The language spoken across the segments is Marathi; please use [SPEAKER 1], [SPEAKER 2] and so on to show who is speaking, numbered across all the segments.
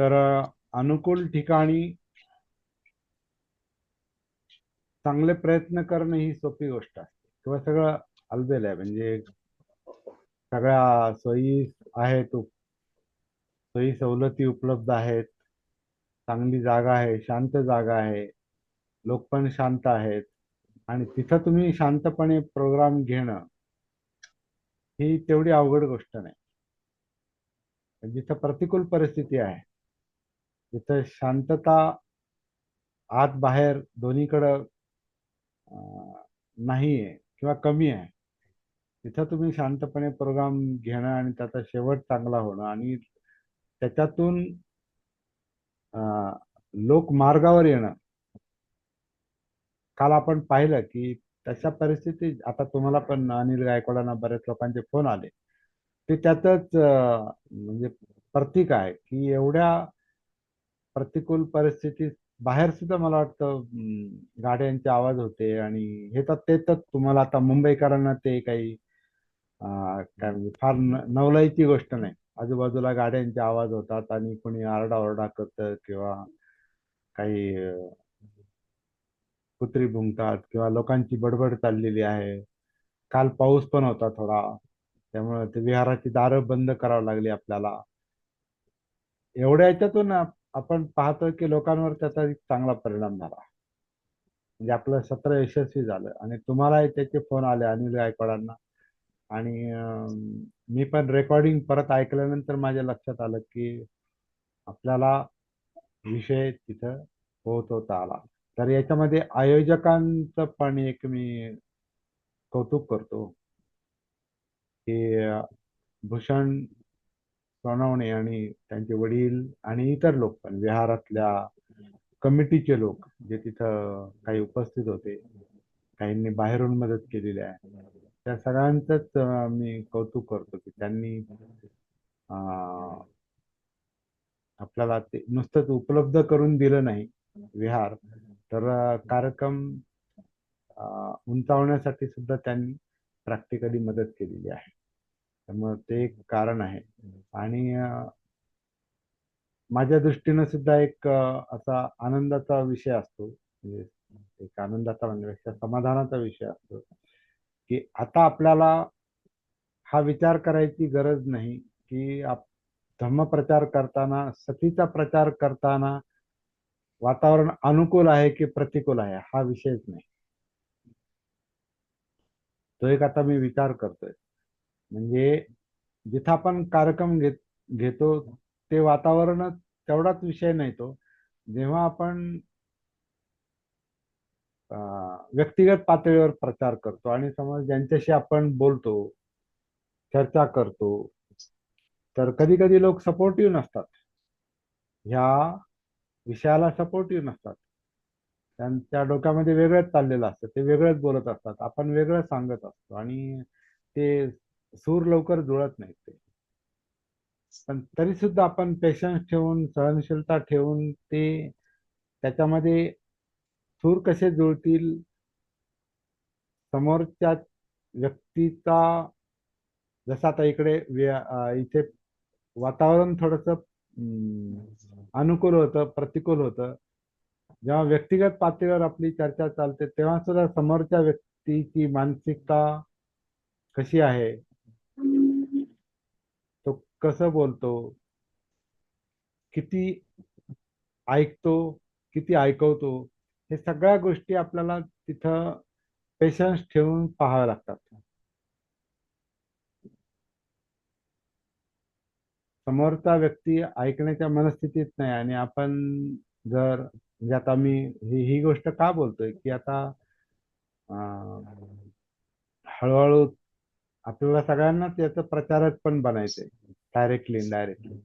[SPEAKER 1] तर अनुकूल ठिकाणी चांगले प्रयत्न करणं ही सोपी गोष्ट असते किंवा सगळं अलबेल आहे. म्हणजे सगळ्या सोयी आहेत, सोयी सवलती उपलब्ध आहेत, चांगली जागा आहे, शांत जागा आहे, लोक पण शांत आहेत आणि तिथं तुम्ही शांतपणे प्रोग्राम घेणं ही तेवढी अवघड गोष्ट नाही. जिथं प्रतिकूल परिस्थिती आहे, जिथं शांतता आत बाहेर दोन्हीकडं नाही आहे किंवा कमी आहे, तिथं तुम्ही शांतपणे प्रोग्राम घेणं आणि त्याचा शेवट चांगला होणं आणि त्याच्यातून लोक मार्गावर येणं. काल आपण पाहिलं की तशा परिस्थितीत आता तुम्हाला पण अनिल गायकवाडांना बऱ्याच लोकांचे फोन आले. ते त्यातच म्हणजे प्रतीक आहे की एवढ्या प्रतिकूल परिस्थितीत बाहेर सुद्धा मला वाटतं गाड्यांचे आवाज होते आणि हे तर ते तर तुम्हाला आता मुंबईकरांना ते काही काय म्हणजे फार नवलाईची गोष्ट नाही. आजूबाजूला गाड्यांचे आवाज होतात आणि कोणी आरडाओरडा करतं किंवा काही कुत्री भुंकतात किंवा लोकांची बडबड चाललेली आहे. काल पाऊस पण होता थोडा, त्यामुळे ते विहाराची दारं बंद करावी लागली आपल्याला. एवढ्या याच्यातून आपण पाहतो की लोकांवर त्याचा एक चांगला परिणाम झाला. म्हणजे आपलं सत्र यशस्वी झालं आणि तुम्हालाही त्याचे फोन आले अनिल गायकवाडांना. आणि मी पण रेकॉर्डिंग परत ऐकल्यानंतर माझ्या लक्षात आलं की आपल्याला विषय तिथं पोहोचवता आला. तर याच्यामध्ये आयोजकांचं पण एक मी कौतुक करतो की भूषण सोनवणे आणि त्यांचे वडील आणि इतर लोक पण विहारातल्या कमिटीचे लोक जे तिथं काही उपस्थित होते, काहींनी बाहेरून मदत केलेली आहे, त्या सगळ्यांचंच मी कौतुक करतो की त्यांनी अं, आपल्याला ते नुसतंच उपलब्ध करून दिलं नाही विहार, तर कार्यक्रम उंचावण्यासाठी सुद्धा त्यांनी प्रॅक्टिकली मदत केलेली आहे. त्यामुळे ते एक कारण आहे. आणि माझ्या दृष्टीनं सुद्धा एक असा आनंदाचा विषय असतो, म्हणजे एक आनंदाचा म्हणण्यापेक्षा समाधानाचा विषय असतो की आता आपल्याला हा विचार करायची गरज नाही की धम्मप्रचार करताना, सतीचा प्रचार करताना वातावरण अनुकूल आहे की प्रतिकूल आहे हा विषयच नाही. तो एक आता मी विचार करतोय. म्हणजे जिथं आपण कार्यक्रम घेतो ते वातावरणच तेवढाच विषय नाही तो. जेव्हा आपण व्यक्तिगत पातळीवर प्रचार करतो आणि समज ज्यांच्याशी आपण बोलतो, चर्चा करतो, तर कधी कधी लोक सपोर्टिव्ह नसतात, ह्या विषयाला सपोर्टिव्ह नसतात. त्यांच्या डोक्यामध्ये वेगळंच चाललेलं असतं, ते वेगळंच बोलत असतात, आपण वेगळं सांगत असतो आणि ते सूर लवकर जुळत नाहीत ते. पण तरी सुद्धा आपण पेशन्स ठेवून, सहनशीलता ठेवून ते त्याच्यामध्ये सूर कसे जुळतील, समोरच्या व्यक्तीचा, जसं आता इथे वातावरण थोडस अनुकूल होतं, प्रतिकूल होतं. जेव्हा व्यक्तिगत पातळीवर आपली चर्चा चालते तेव्हा सुद्धा समोरच्या व्यक्तीची मानसिकता कशी आहे, तो कसं बोलतो, किती ऐकतो, किती ऐकवतो, हे सगळ्या गोष्टी आपल्याला तिथं पेशन्स ठेवून पाहाव्या लागतात. समोरचा व्यक्ती ऐकण्याच्या मनस्थितीत नाही आणि आपण जर म्हणजे आता मी ही गोष्ट का बोलतोय की आता अं, हळूहळू आपल्याला सगळ्यांनाच याचं प्रचारक पण बनायचंय, डायरेक्टली इनडायरेक्टली.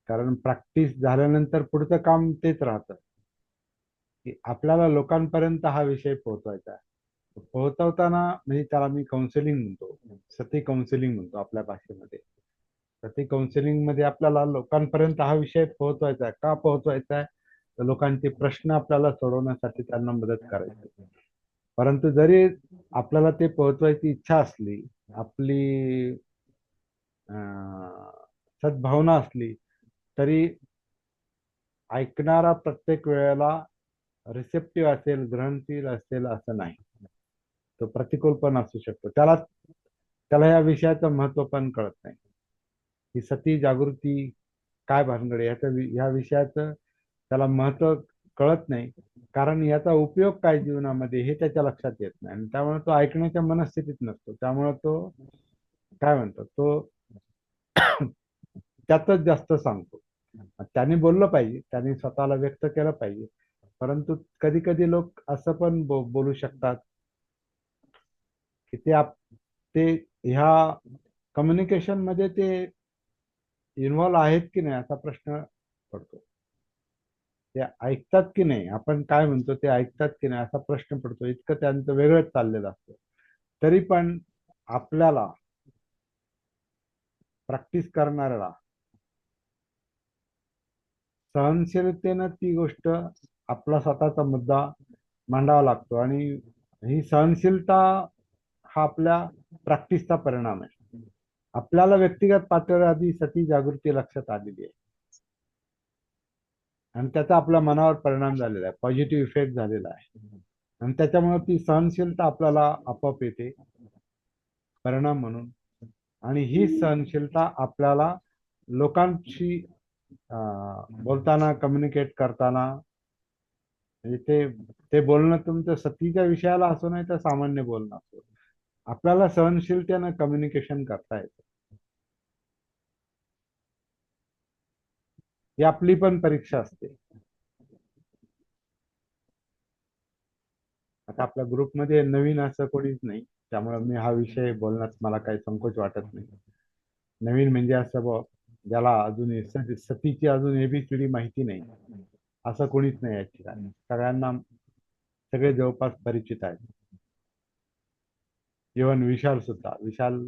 [SPEAKER 1] कारण प्रॅक्टिस झाल्यानंतर पुढचं काम तेच राहतं की आपल्याला लोकांपर्यंत हा विषय पोहोचवायचा आहे. पोहोचवताना म्हणजे त्याला मी काउन्सिलिंग म्हणतो, सती काउन्सिलिंग म्हणतो आपल्या भाषेमध्ये. सती काउन्सिलिंग मध्ये आपल्याला लोकांपर्यंत हा विषय पोहोचवायचा आहे. का पोहोचवायचा आहे? तर लोकांचे प्रश्न आपल्याला सोडवण्यासाठी त्यांना मदत करायची. परंतु जरी आपल्याला ते पोहोचवायची इच्छा असली, आपली सद्भावना असली, तरी ऐकणारा प्रत्येक वेळेला रिसेप्टिव्ह असेल, ग्रहणशील असेल असं नाही. तो प्रतिकूल पण असू शकतो. त्याला त्याला या विषयाचं महत्व पण कळत नाही. ही सती जागृती काय भानगड आहे ह्या विषयाचं त्याला महत्व कळत नाही. कारण याचा उपयोग काय जीवनामध्ये हे त्याच्या लक्षात येत नाही, आणि त्यामुळे तो ऐकण्याच्या मनस्थितीत नसतो. त्यामुळे तो काय म्हणतो, तो त्यातच जास्त सांगतो. त्याने बोललं पाहिजे, त्याने स्वतःला व्यक्त केलं पाहिजे, परंतु कधी कधी लोक असं पण बोलू शकतात की ते ह्या कम्युनिकेशन मध्ये ते इन्व्हॉल्व आहेत की नाही असा प्रश्न पडतो. ते ऐकतात की नाही, आपण काय म्हणतो ते ऐकतात की नाही असा प्रश्न पडतो. इतकं त्यांचं वेगळंच चाललेलं असतं. तरी पण आपल्याला, प्रॅक्टिस करणाऱ्याला, सहनशीलतेनं ती गोष्ट, आपला स्वतःचा मुद्दा मांडावा लागतो. आणि ही सहनशीलता हा आपल्या प्रॅक्टिसचा परिणाम आहे. आपल्याला व्यक्तिगत पातळीवर आधी सती जागृती लक्षात आलेली आहे, आणि त्याचा आपल्या मनावर परिणाम झालेला आहे, पॉझिटिव्ह इफेक्ट झालेला आहे. आणि त्याच्यामुळे ती सहनशीलता आपल्याला आपोआप येते परिणाम म्हणून. आणि ही सहनशीलता आपल्याला लोकांशी बोलताना, कम्युनिकेट करताना, म्हणजे ते बोलणं तुमचं सतीच्या विषयाला असो नाही तर सामान्य बोलणं असो, आपल्याला सहनशीलतेनं कम्युनिकेशन करता येतं. ही आपली पण परीक्षा असते. आता आपल्या ग्रुपमध्ये नवीन असं कोणीच नाही, त्यामुळे मी हा विषय बोलण्यात मला काही संकोच वाटत नाही. नवीन म्हणजे असं ज्याला अजून सतीची अजून एबीसीडी माहिती नाही असं कोणीच नाही या ठिकाणी. सगळ्यांना, सगळे जवळपास परिचित आहेत. इव्हन विशाल सुद्धा, विशाल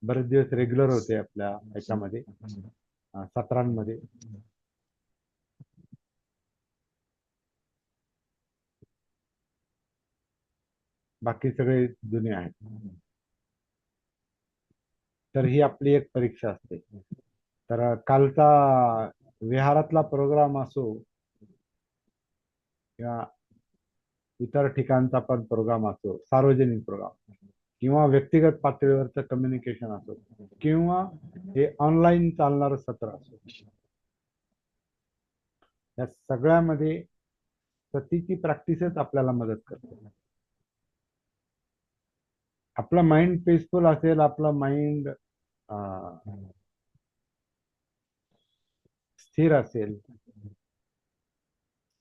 [SPEAKER 1] बरेच दिवस रेग्युलर होते आपल्या ह्याच्यामध्ये, सत्रांमध्ये. बाकी सगळे जुने आहेत. तर ही आपली एक परीक्षा असते. तर कालचा विहारातला प्रोग्राम असो किंवा इतर ठिकाणचा पण प्रोग्राम असो, सार्वजनिक प्रोग्राम किंवा व्यक्तिगत पातळीवरचं कम्युनिकेशन असो, किंवा हे ऑनलाईन चालणारं सत्र असो, या सगळ्यामध्ये सतीची प्रॅक्टिसच आपल्याला मदत करते. आपलं माइंड पीसफुल असेल, आपलं माइंड स्थिर असेल.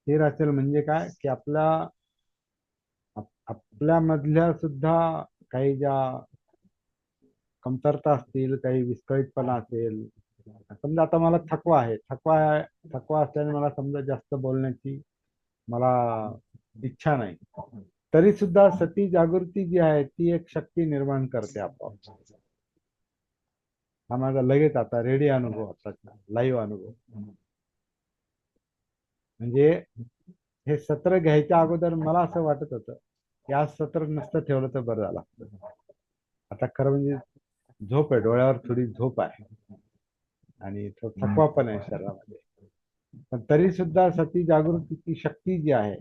[SPEAKER 1] स्थिर असेल म्हणजे काय की आपल्यामधल्या सुद्धा काही ज्या कमतरता असतील, काही विस्कळीतपणा असेल. समजा आता मला थकवा असल्याने मला समजा जास्त बोलण्याची मला इच्छा नाही, तरी सुद्धा सती जागृती जी आहे ती एक शक्ती निर्माण करते आपोआप. हा माझा लगेच आता रेडी अनुभव, आता लाईव्ह अनुभव. म्हणजे हे सत्र घ्यायच्या अगोदर मला असं वाटत होतं की आज सत्र नसतं ठेवलं तर बरं झालं असतं. आता खरं म्हणजे झोप आहे, डोळ्यावर थोडी झोप आहे, आणि तो थकवा पण आहे शरीरामध्ये. पण तरी सुद्धा सती जागृतीची शक्ती जी आहे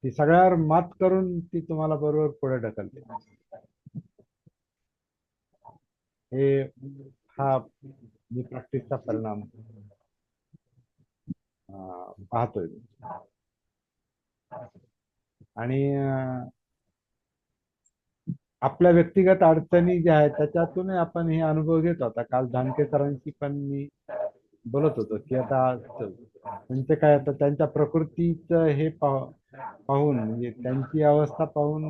[SPEAKER 1] ती सगळ्यावर मात करून ती तुम्हाला बरोबर पुढे ढकलते. हे हा मी प्रॅक्टिसचा परिणाम पाहतोय. आणि आपल्या व्यक्तिगत अडचणी ज्या आहेत त्याच्यातून आपण हे अनुभव घेतो. आता काल धानके सरांशी पण मी बोलत होतो की आता त्यांचे काय, आता त्यांच्या प्रकृतीचं हे पाहून, म्हणजे त्यांची अवस्था पाहून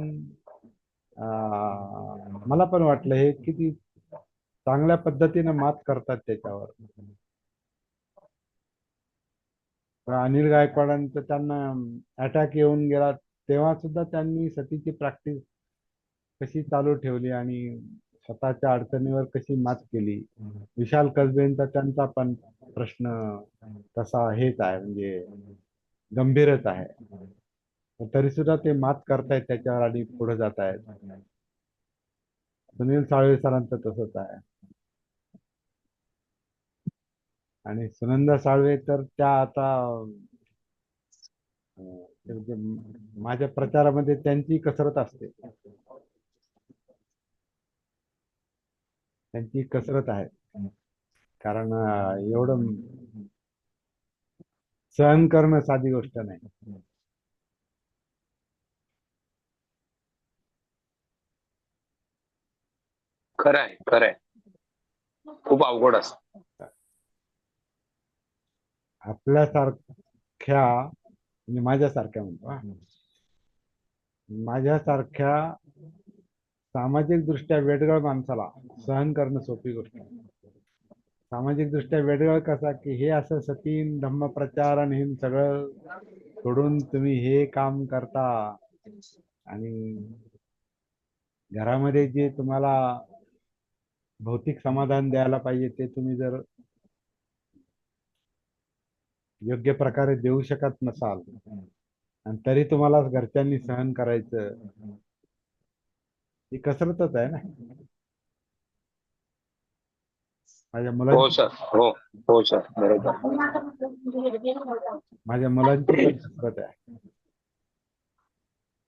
[SPEAKER 1] मला पण वाटलं हे किती चांगल्या पद्धतीने मात करतात त्याच्यावर. अनिल गायकवाडांचं त्यांना अटॅक येऊन गेला तेव्हा सुद्धा त्यांनी सतीची प्रॅक्टिस कशी चालू ठेवली आणि स्वतःच्या अडचणीवर कशी मात केली. विशाल कसबेंचा त्यांचा पण प्रश्न तसा हेच आहे, म्हणजे गंभीरच आहे. तरी सुद्धा ते मात करतायत त्याच्यावर आणि पुढे जात आहेत. सुनील साळवे सरांचं तसंच आहे. आणि सुनंदा साळवे तर त्या आता ते म्हणजे माझ्या प्रचारामध्ये त्यांची कसरत असते, त्यांची कसरत आहे. कारण एवढं सहन करणं साधी गोष्ट नाही.
[SPEAKER 2] खरंय खरंय, खूप अवघड असत.
[SPEAKER 1] आपल्यासारख्या म्हणजे माझ्यासारख्या म्हणतो हा. माझ्यासारख्या सामाजिक दृष्ट्या वेडगळ माणसाला सहन करणं सोपी गोष्ट आहे. सामाजिक दृष्ट्या वेडगळ कसा की हे असं सतीन धम्मप्रचार आणि हे सगळं सोडून तुम्ही हे काम करता आणि घरामध्ये जे तुम्हाला भौतिक समाधान द्यायला पाहिजे ते तुम्ही जर योग्य प्रकारे देऊ शकत नसाल आणि तरी तुम्हाला घरच्यांनी सहन करायचं, ही कसरतच आहे ना. माझ्या
[SPEAKER 2] हो
[SPEAKER 1] मुलांची
[SPEAKER 2] सर, हो हो सर, बरोबर.
[SPEAKER 1] माझ्या मुलांची पण कसरत आहे.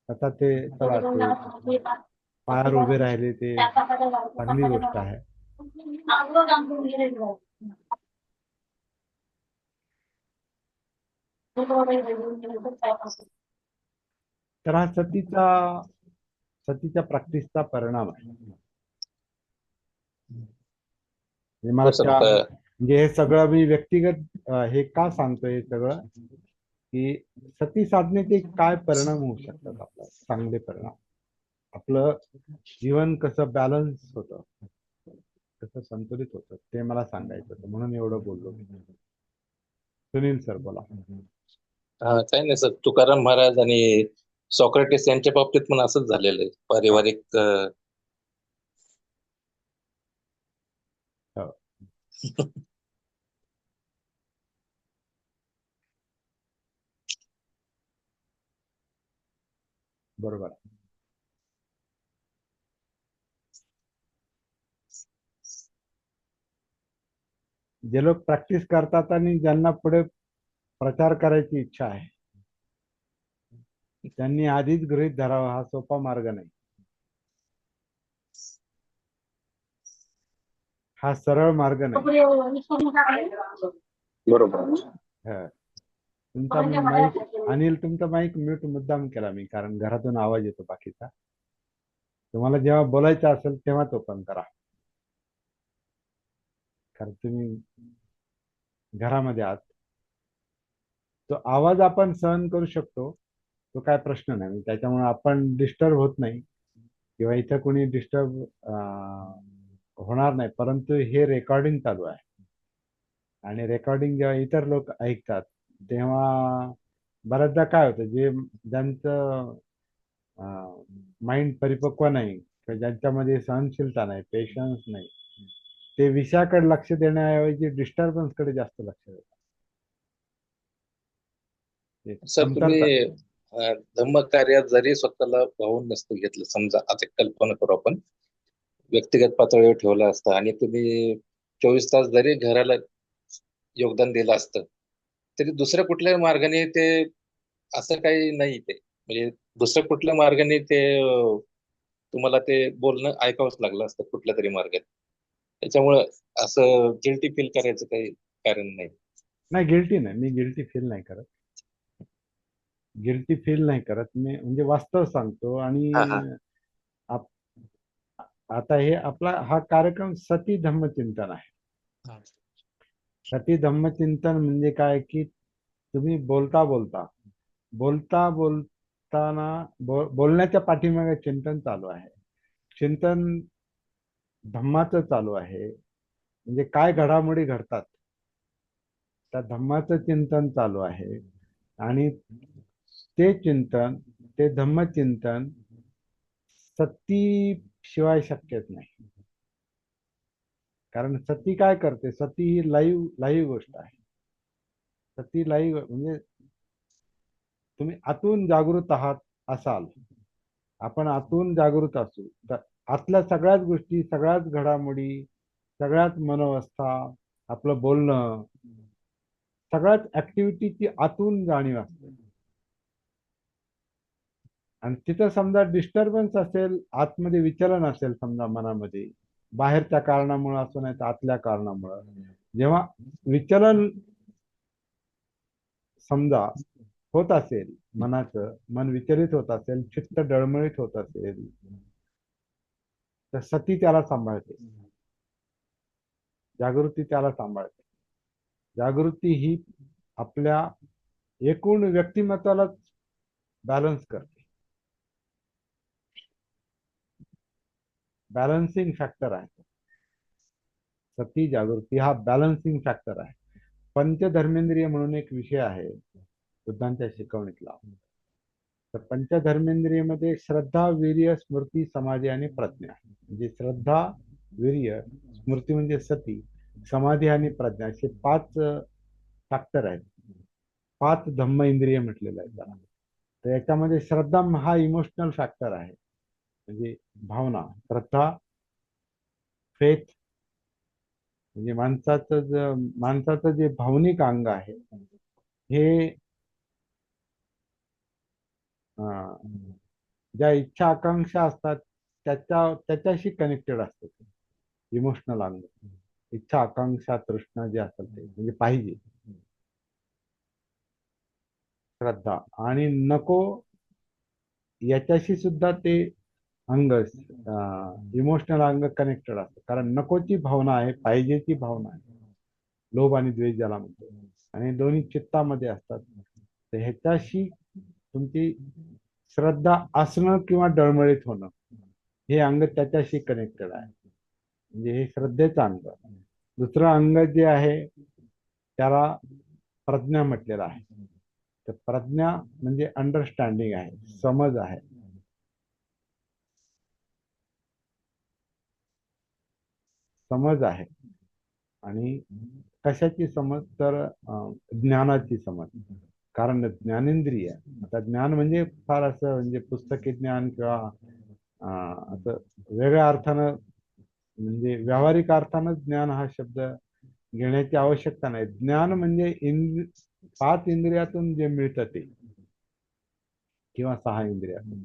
[SPEAKER 1] आता ते चला ते पायावर उभे राहिले ते चांगली गोष्ट आहे. तर हा सतीच्या प्रॅक्टिसचा परिणाम आहे. म्हणजे मला
[SPEAKER 2] हो सर.
[SPEAKER 1] म्हणजे हे सगळं मी व्यक्तिगत हे का सांगतोय हे सगळं की सती साधनेचे काय परिणाम होऊ शकतात, आपल्याला चांगले परिणाम. आपलं जीवन कसं बॅलन्स होतं, कसं संतुलित होतं ते मला सांगायचं होतं, म्हणून एवढं बोललो मी. सुनील सर बोला.
[SPEAKER 2] काही नाही सर, तुकाराम महाराज आणि सॉक्रेटिस यांच्या बाबतीत पण असंच झालेलं आहे. पारिवारिक
[SPEAKER 1] हो. बरोबर. जे लोक प्रॅक्टिस करतात आणि ज्यांना पुढे प्रचार करायची इच्छा आहे त्यांनी आधीच गृहीत धरावा, हा सोपा मार्ग नाही. हा सरळ मार्ग नाही.
[SPEAKER 2] बरोबर.
[SPEAKER 1] हा. तुमचा माईक अनिल, तुमचा माईक म्यूट मुद्दाम केला मी, कारण घरातून आवाज येतो बाकीचा. तुम्हाला जेव्हा बोलायचं असेल तेव्हाच ओपन करा, कारण तुम्ही घरामध्ये आहात. तो आवाज आपण सहन करू शकतो, तो काय प्रश्न नाही. त्याच्यामुळे आपण डिस्टर्ब होत नाही किंवा इथं कोणी डिस्टर्ब होणार नाही. परंतु हे रेकॉर्डिंग चालू आहे आणि रेकॉर्डिंग जेव्हा इतर लोक ऐकतात तेव्हा बऱ्याचदा काय होतं, ज्यांचं माइंड परिपक्व नाही किंवा ज्यांच्यामध्ये सहनशीलता नाही, पेशन्स नाही, ते विषयाकडे लक्ष देण्याऐवजी डिस्टर्बन्स कडे जास्त लक्ष देतात.
[SPEAKER 2] सर, तुम्ही
[SPEAKER 1] कमतरता.
[SPEAKER 2] धम्म कार्यात जरी स्वतःला पाहून नसतं घेतलं, समजा आता एक कल्पना करू आपण, व्यक्तिगत पातळीवर ठेवलं असतं आणि तुम्ही 24 तास जरी घराला योगदान दिलं असतं, तरी दुसऱ्या कुठल्याही मार्गाने ते असं काही नाही. ते म्हणजे दुसऱ्या कुठल्या मार्गाने ते तुम्हाला ते बोलणं ऐकावंच लागलं असतं कुठल्या तरी मार्गात. त्याच्यामुळं असं गिल्टी फील करायचं काही कारण नाही.
[SPEAKER 1] नाही, गिल्टी नाही, मी गिल्टी फील नाही करत. गिल्टी फील नाही करत मी, म्हणजे वास्तव सांगतो.
[SPEAKER 2] हा
[SPEAKER 1] आणि
[SPEAKER 2] हा.
[SPEAKER 1] आता हे आपला हा कार्यक्रम सती धम्मचिंतन आहे. सती धम्मचिंतन म्हणजे काय की तुम्ही बोलता बोलता बोलता बोलताना बोलण्याच्या पाठीमागे चिंतन चालू आहे. चिंतन धम्माचं चालू आहे, म्हणजे काय घडामोडी घडतात त्या धम्माचं चिंतन चालू आहे. आणि ते चिंतन, ते धम्मचिंतन सती शिवाय शक्यच नाही. कारण सती काय करते, सती ही लाईव्ह लाईव्ह गोष्ट आहे. सती लाईव्ह म्हणजे तुम्ही आतून जागृत आहात असाल, आपण आतून जागृत असू तर आतल्या सगळ्याच गोष्टी, सगळ्याच घडामोडी, सगळ्याच मनोवस्था आपलं बोलणं, सगळ्याच ऍक्टिव्हिटीची आतून जाणीव असते. आणि तिथं समजा डिस्टर्बन्स असेल, आतमध्ये विचलन असेल समजा मनामध्ये, बाहेरच्या कारणामुळे असं नाही तर आतल्या कारणामुळं, जेव्हा विचलन समजा होत असेल, मनाचं मन विचलित होत असेल, चित्त डळमळीत होत असेल, तर सती त्याला सांभाळते, जागृती त्याला सांभाळते. जागृती ही आपल्या एकूण व्यक्तिमत्वालाच बॅलन्स करते, बॅलन्सिंग फॅक्टर आहे. सती जागृती हा बॅलन्सिंग फॅक्टर आहे. पंचधर्मेंद्रिय म्हणून एक विषय आहे बुद्धांच्या शिकवणीतला. तर पंचधर्मेंद्रियमध्ये श्रद्धा, वीर्य, स्मृती, समाधी आणि प्रज्ञा. म्हणजे श्रद्धा, वीर्य, स्मृती म्हणजे सती, समाधी आणि प्रज्ञा असे पाच फॅक्टर आहेत. पाच धम्म इंद्रिय म्हटलेलं आहे त्याला. तर याच्यामध्ये श्रद्धा हा इमोशनल फॅक्टर आहे, म्हणजे भावना, श्रद्धा, फेथ, म्हणजे माणसाचं जे भावनिक अंग आहे हे ज्या इच्छा आकांक्षा असतात त्याच्याशी कनेक्टेड असतं. इमोशनल अंग, इच्छा आकांक्षा तृष्णा जे असतात ते म्हणजे पाहिजे, श्रद्धा. आणि नको याच्याशी सुद्धा ते अंग, इमोशनल अंग कनेक्टेड असतं, कारण नकोची भावना आहे, पाहिजेची भावना आहे, लोभ आणि द्वेष ज्याला म्हणतो, आणि दोन्ही चित्तामध्ये असतात. तर ह्याच्याशी तुमची श्रद्धा असणं किंवा डळमळीत होणं हे अंग त्याच्याशी कनेक्टेड आहे, म्हणजे हे श्रद्धेचं अंग. दुसरं अंग जे आहे त्याला प्रज्ञा म्हटलेलं आहे. तर प्रज्ञा म्हणजे अंडरस्टँडिंग आहे, समज आहे. समज आहे. आणि कशाची समज तर ज्ञानाची समज. कारण ज्ञानेंद्रिय, आता ज्ञान म्हणजे फार असं म्हणजे पुस्तकी ज्ञान किंवा असं वेगळ्या अर्थानं, म्हणजे व्यावहारिक अर्थानं ज्ञान हा शब्द घेण्याची आवश्यकता नाही. ज्ञान म्हणजे पाच इंद्रियातून जे मिळतं ते, किंवा सहा इंद्रियातून.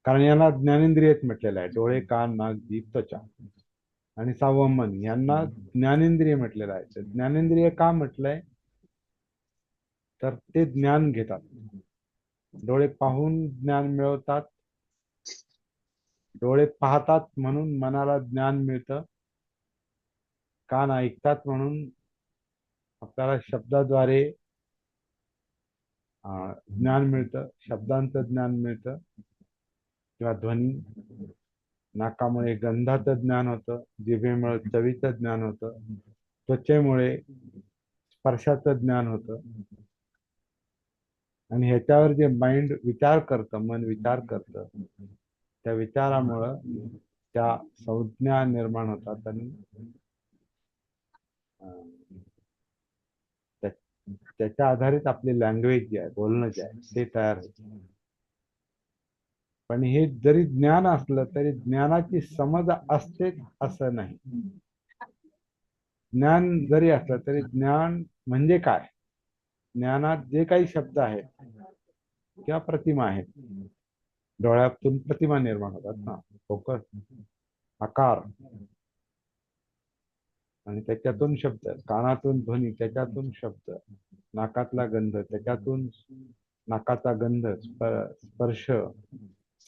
[SPEAKER 1] कारण याला ज्ञानेंद्रियच म्हटलेलं आहे. डोळे, कान, नाक, जीभ, त्वचा आणि सहावं मन, यांना ज्ञानेंद्रिय म्हटलेलं आहे. तर ज्ञानेंद्रिय का म्हटलंय तर ते ज्ञान घेतात. डोळे पाहून ज्ञान मिळवतात, डोळे पाहतात म्हणून मनाला ज्ञान मिळतं, कान ऐकतात म्हणून आपल्याला शब्दाद्वारे ज्ञान मिळतं, शब्दांचं ज्ञान मिळतं किंवा ध्वनी. नाकामुळे गंधाचं ज्ञान होतं, जिभेमुळे चवीचं ज्ञान होतं, त्वचेमुळे स्पर्शाचं ज्ञान होतं. आणि ह्याच्यावर जे माइंड विचार करतं, मन विचार करतं, त्या विचारामुळं त्या संज्ञा निर्माण होतात आणि अं, त्या- त्याच्या आधारित आपली लँग्वेज जे आहे, बोलणं जे आहे ते तयार होतं. पण हे जरी ज्ञान असलं तरी ज्ञानाची समज असते असं नाही. ज्ञान जरी असलं तरी ज्ञान म्हणजे काय, ज्ञानात जे काही शब्द आहेत किंवा प्रतिमा आहेत, डोळ्यातून प्रतिमा निर्माण होतात ना, फोकस, आकार, आणि त्याच्यातून शब्द, कानातून ध्वनी, त्याच्यातून शब्द, नाकातला गंध, त्याच्यातून नाकाचा गंध, स्पर्श,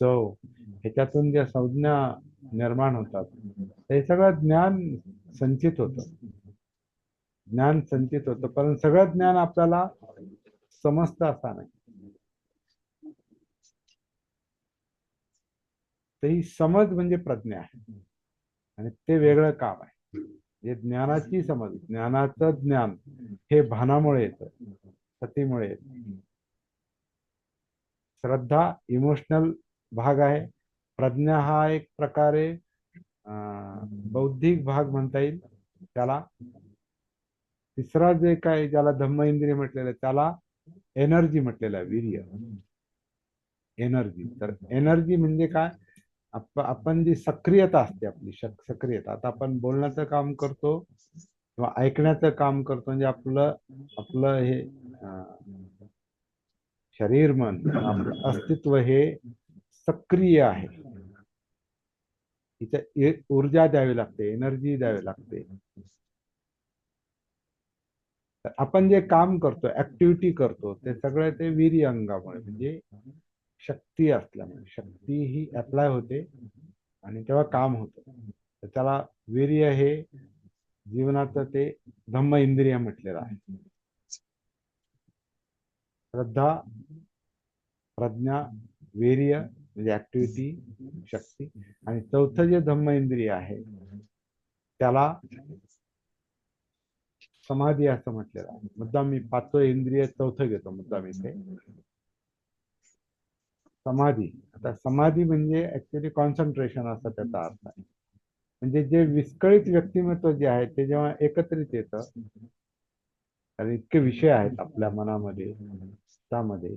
[SPEAKER 1] चव, ह्याच्यातून ज्या संज्ञा निर्माण होतात, ते सगळं ज्ञान संचित होतं. ज्ञान संचित होतं, पण सगळं ज्ञान आपल्याला समजतं असा नाही. तर ही समज म्हणजे प्रज्ञा आहे, आणि ते वेगळं काम आहे. हे ज्ञानाची समज, ज्ञानाचं ज्ञान हे भानामुळे येतं, सतीमुळे येतं. श्रद्धा इमोशनल भाग आहे. प्रज्ञा हा एक प्रकारे बौद्धिक भाग म्हणता येईल त्याला. तिसरा जे काय ज्याला धम्म इंद्रिय म्हटलेलं आहे त्याला एनर्जी म्हटलेलं आहे, वीर्य, एनर्जी. तर एनर्जी म्हणजे काय, आपण जी सक्रियता असते आपली, सक्रियता. आता आपण बोलण्याचं काम करतो, किंवा ऐकण्याचं काम करतो. म्हणजे आपलं आपलं हे शरीर मन आपलं अस्तित्व हे सक्रिय आहे. इथे ऊर्जा द्यावी लागते, एनर्जी द्यावी लागते. तर आपण जे काम करतो, ऍक्टिव्हिटी करतो, ते सगळं ते वीर्य अंगामुळे म्हणजे शक्ती असल्यामुळे शक्ती ही अप्लाय होते आणि तेव्हा काम होतं. तर त्याला वीर्य हे जीवनाचं ते धम्म इंद्रिय म्हटलेलं आहे. श्रद्धा, प्रज्ञा, वीर्य म्हणजे ऍक्टिव्हिटी, शक्ती, आणि चौथं जे धम्म इंद्रिय आहे त्याला समाधी असं म्हटलेलं आहे. मुद्दाम मी पाचवं इंद्रिय चौथं घेतो मुद्दाम इथे, समाधी. आता समाधी म्हणजे ऍक्च्युली कॉन्सन्ट्रेशन असा त्याचा अर्थ आहे. म्हणजे जे विस्कळीत व्यक्तिमत्व जे आहे ते जेव्हा एकत्रित येतं, कारण इतके विषय आहेत आपल्या मनामध्ये, त्यामध्ये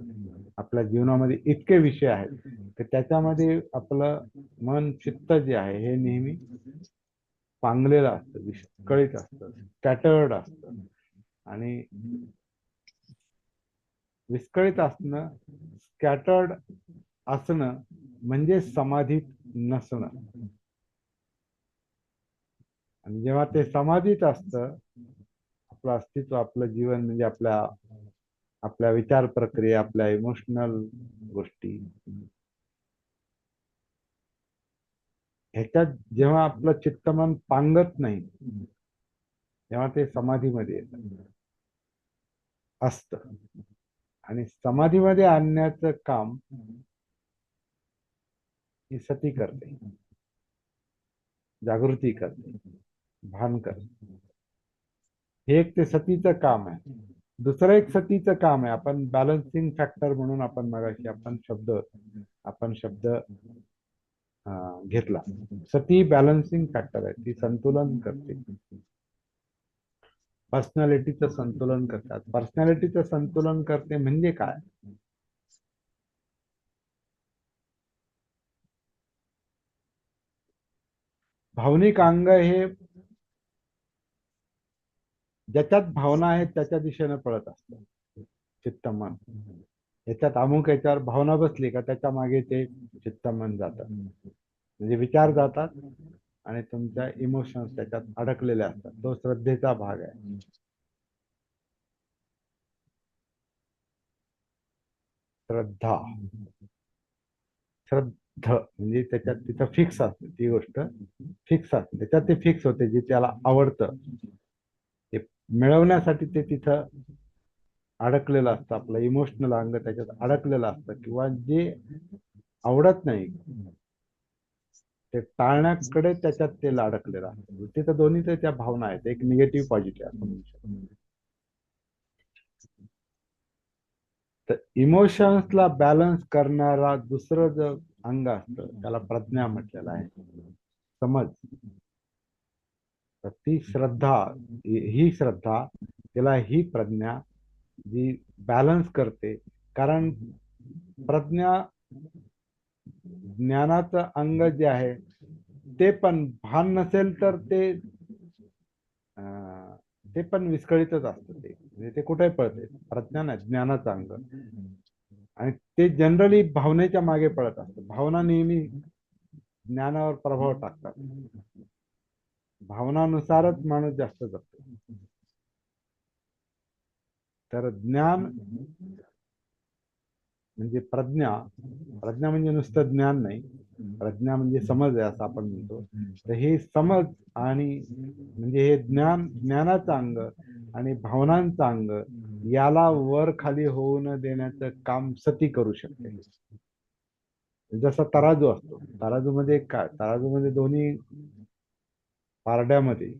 [SPEAKER 1] आपल्या जीवनामध्ये इतके विषय आहेत की त्याच्यामध्ये आपलं मन चित्त जे आहे हे नेहमी पांगलेलं असतं, विस्कळीत असतं, स्कॅटर्ड असतं. आणि विस्कळीत असणं, स्कॅटर्ड असणं म्हणजे समाधीत नसणं. आणि जेव्हा ते समाधीत असतं, आपलं अस्तित्व, आपलं जीवन म्हणजे आपल्या आपल्या विचार प्रक्रिया, आपल्या इमोशनल गोष्टी, ह्याच्यात जेव्हा आपलं चित्तमन पांगत नाही तेव्हा ते समाधीमध्ये येतं, असतं. आणि समाधीमध्ये आणण्याचं काम ही सती करते, जागृती करते, भान करते. हे एक ते सतीचं काम आहे. दुसरं एक सतीचं काम आहे, आपण बॅलन्सिंग फॅक्टर म्हणून आपण मगाशी आपण शब्द घेतला. सती बॅलन्सिंग फॅक्टर आहे, ती संतुलन करते, पर्सनॅलिटीचं संतुलन करतात. पर्सनॅलिटीचं संतुलन करते म्हणजे काय? भावनिक अंग हे ज्याच्यात भावना आहेत त्याच्या दिशेने पळत असतं चित्त मन. याच्यात अमुक याच्यावर भावना बसली का त्याच्या मागे ते चित्त मन जातं, म्हणजे विचार जातात आणि तुमच्या इमोशन्स त्याच्यात अडकलेले असतात. तो श्रद्धेचा भाग आहे. श्रद्धा, श्रद्ध म्हणजे त्याच्यात तिथं फिक्स असते, ती गोष्ट फिक्स असते, त्याच्यात ते फिक्स होते, जे त्याला आवडतं ते मिळवण्यासाठी ते तिथं अडकलेलं असतं. आपलं इमोशनल अंग त्याच्यात अडकलेलं असतं, किंवा जे आवडत नाही ते टाळण्याकडे त्याच्यात ते अडकलेलं असतं. तिथं दोन्ही त्या भावना आहेत, एक निगेटिव्ह पॉझिटिव्ह असं म्हणू शकतो. तर इमोशन्सला बॅलन्स करणारा दुसरं जर अंग असतं त्याला प्रज्ञा म्हटलेलं आहे, समज. तर ती श्रद्धा, ही श्रद्धा, तिला ही प्रज्ञा जी बॅलन्स करते. कारण प्रज्ञा, ज्ञानाचं अंग जे आहे ते पण भान नसेल तर अं, ते पण विस्कळीतच असतं. ते म्हणजे ते कुठे पळते, प्रज्ञा नाही, ज्ञानाचं अंग. आणि ते जनरली भावनेच्या मागे पळत असतं. भावना नेहमी ज्ञानावर प्रभाव टाकतात, भावनानुसारच माणूस जास्त जगतो. तर ज्ञान म्हणजे प्रज्ञा, प्रज्ञा म्हणजे नुसतं ज्ञान नाही, प्रज्ञा म्हणजे समज आहे असं आपण म्हणतो. तर हे समज आणि म्हणजे हे ज्ञान, ज्ञानाचं अंग आणि भावनांचं अंग याला वर खाली होऊ न देण्याचं काम सती करू शकते. जसा तराजू असतो, तराजूमध्ये काय, तराजूमध्ये दोन्ही पारड्यामध्ये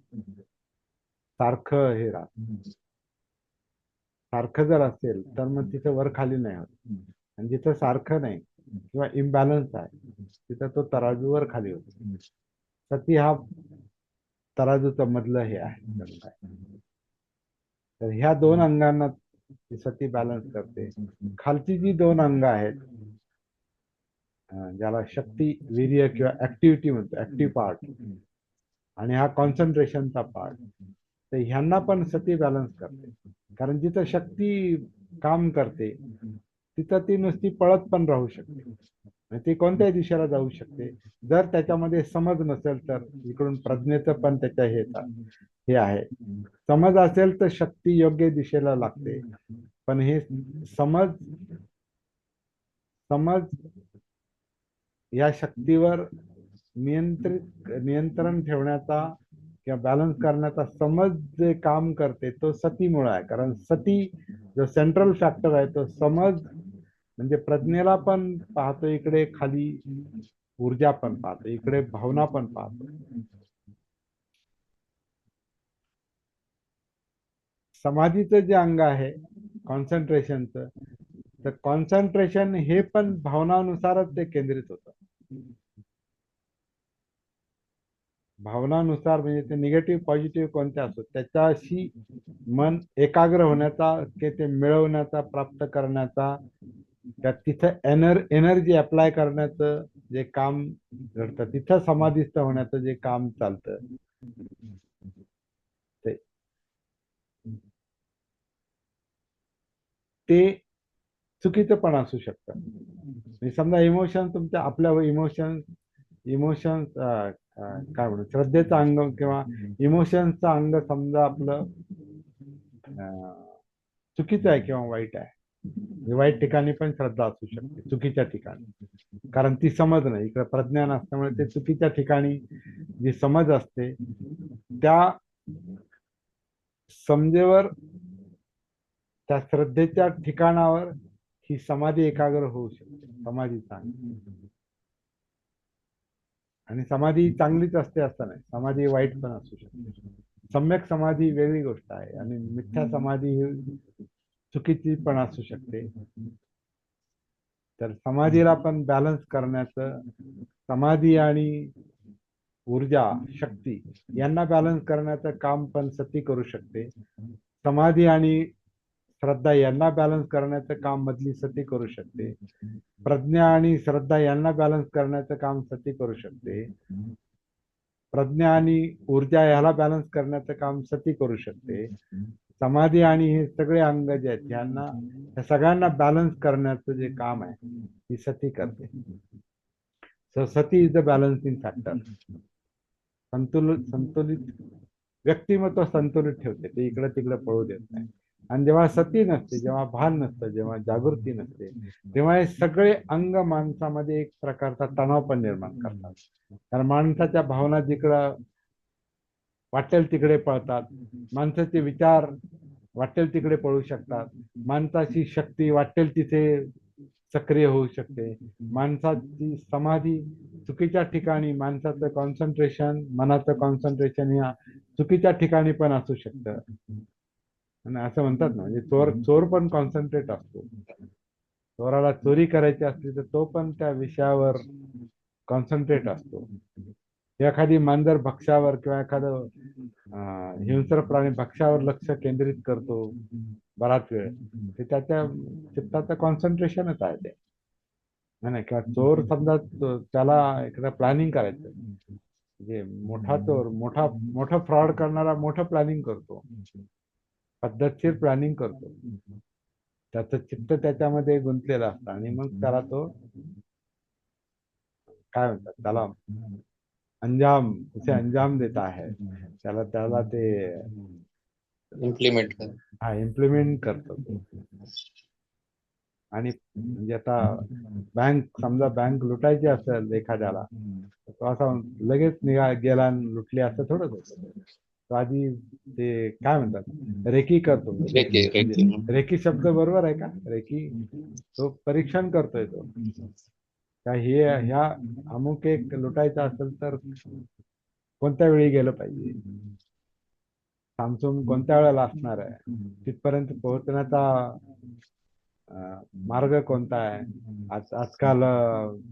[SPEAKER 1] सारखं हे राहत, सारखं जर असेल तर मग तिथं वर खाली नाही होत. आणि जिथं सारखं नाही किंवा इम्बॅलन्स आहे तिथं तो तराजूवर खाली होतो. सती हा तराजूचं मधलं हे आहे गणित आहे. तर ह्या दोन अंगांना ती सती बॅलन्स करते. खालची जी दोन अंग आहेत, ज्याला शक्ती, वीर्य किंवा ऍक्टिव्हिटी म्हणतो, ऍक्टिव्ह पार्ट, आणि हा कॉन्सन्ट्रेशनचा पार्ट, तर ह्यांना पण सती बॅलन्स करते. कारण जिथं शक्ती काम करते तिथं ती नुसती पळत पण राहू शकते आणि ती कोणत्याही दिशेला जाऊ शकते. जर त्याच्यामध्ये समज नसेल तर इकडून प्रज्ञेचं पण त्याच्या हे आहे. समज असेल तर शक्ती योग्य दिशेला लागते. पण हे समज समज या शक्तीवर नियंत्रण ठेवण्याचा किंवा बॅलन्स करण्याचा समज जे काम करते तो सतीमुळे आहे. कारण सती जो सेंट्रल फॅक्टर आहे तो समज म्हणजे प्रज्ञेला पण पाहतो, इकडे खाली ऊर्जा पण पाहतो, इकडे भावना पण पाहतो. समाधीचं जे अंग आहे कॉन्सन्ट्रेशनचं, तर कॉन्सन्ट्रेशन हे पण भावनानुसारच ते केंद्रित होतं. भावनानुसार म्हणजे ते निगेटिव्ह पॉझिटिव्ह कोणते असो त्याच्याशी मन एकाग्र होण्याचा की ते मिळवण्याचा, प्राप्त करण्याचा, त्यात तिथं एनर्जी अप्लाय करण्याचं जे काम घडतं, तिथं समाधिस्थ होण्याचं जे काम चालतं ते ते चुकीचं पण असू शकतं. म्हणजे समजा इमोशन तुमच्या आपल्या इमोशन्स काय म्हणू, श्रद्धेचं अंग किंवा इमोशन्सचं अंग समजा आपलं चुकीचं आहे किंवा वाईट आहे. म्हणजे वाईट ठिकाणी पण श्रद्धा असू शकते, चुकीच्या ठिकाणी. कारण ती समज नाही, इकडे प्रज्ञान असल्यामुळे ते चुकीच्या ठिकाणी जी समज असते त्या समजेवर, त्या श्रद्धेच्या ठिकाणावर ही समाधी एकाग्र होऊ शकते. समाधी चांगली आणि समाधी चांगलीच असते असं नाही, समाधी वाईट पण असू शकते. सम्यक समाधी वेगळी गोष्ट आहे आणि मिथ्या समाधी ही चुकीची पण असू शकते. तर समाधीला पण बॅलन्स करण्याचं, समाधी आणि ऊर्जा शक्ती यांना बॅलन्स करण्याचं काम पण सती करू शकते. समाधी आणि श्रद्धा यांना बॅलन्स करण्याचं काम मधली सती करू शकते. प्रज्ञा आणि श्रद्धा यांना बॅलन्स करण्याचं काम सती करू शकते. प्रज्ञा आणि ऊर्जा याला बॅलन्स करण्याचं काम सती करू शकते. समाधी आणि हे सगळे अंग जे आहेत यांना, या सगळ्यांना बॅलन्स करण्याचं जे काम आहे ती सती करते. So Sati is the balancing factor. संतुलित व्यक्तिमत्व संतुलित ठेवते, ते इकडे तिकडे पळू देत नाही. आणि जेव्हा सती नसते, जेव्हा भान नसतं, जेव्हा जागृती नसते, तेव्हा हे सगळे अंग माणसामध्ये एक प्रकारचा तणाव पण निर्माण करतात. कारण माणसाच्या भावना जिकडं वाटेल तिकडे पळतात, माणसाचे विचार वाटेल तिकडे पळू शकतात, माणसाची शक्ती वाटेल तिथे सक्रिय होऊ शकते. माणसाची समाधी चुकीच्या ठिकाणी, माणसाचं कॉन्सन्ट्रेशन, मनाचं कॉन्सन्ट्रेशन या चुकीच्या ठिकाणी पण असू शकतं. आणि असं म्हणतात ना, म्हणजे चोर चोर पण कॉन्सन्ट्रेट असतो. चोराला चोरी करायची असली तर तो पण त्या विषयावर कॉन्सन्ट्रेट असतो. एखादी मांजर भक्ष्यावर किंवा एखादं हिंस्र प्राणी भक्ष्यावर लक्ष केंद्रित करतो बराच वेळ, ते त्याच्या चित्ताचं कॉन्सन्ट्रेशनच आहे ते. नाही किंवा चोर समजा त्याला एखादा प्लॅनिंग करायचं, म्हणजे मोठा चोर, मोठा फ्रॉड करणारा मोठं प्लॅनिंग करतो, पद्धतशीर प्लॅनिंग करतो. त्याचं चित्त त्याच्यामध्ये गुंतलेलं असतं आणि मग त्याला तो काय म्हणतात, त्याला उसे अंजाम देता है, त्याला त्याला ते
[SPEAKER 2] इम्प्लिमेंट
[SPEAKER 1] हा इम्प्लिमेंट करतो तो. आणि म्हणजे आता समजा बँक लुटायची असेल एखाद्याला, तो असा लगेच गेला आणि लुटली असं थोडंच होतं. तो आधी ते काय म्हणतात रेकी करतो. म्हणजे रेकी शब्द बरोबर आहे का, रेकी? तो परीक्षण करतोय तो, का हे ह्या अमुक एक लुटायचा असेल तर कोणत्या वेळी गेलं पाहिजे, सामसूम कोणत्या वेळेला असणार आहे, तिथपर्यंत पोहोचण्याचा मार्ग कोणता आहे. आजकाल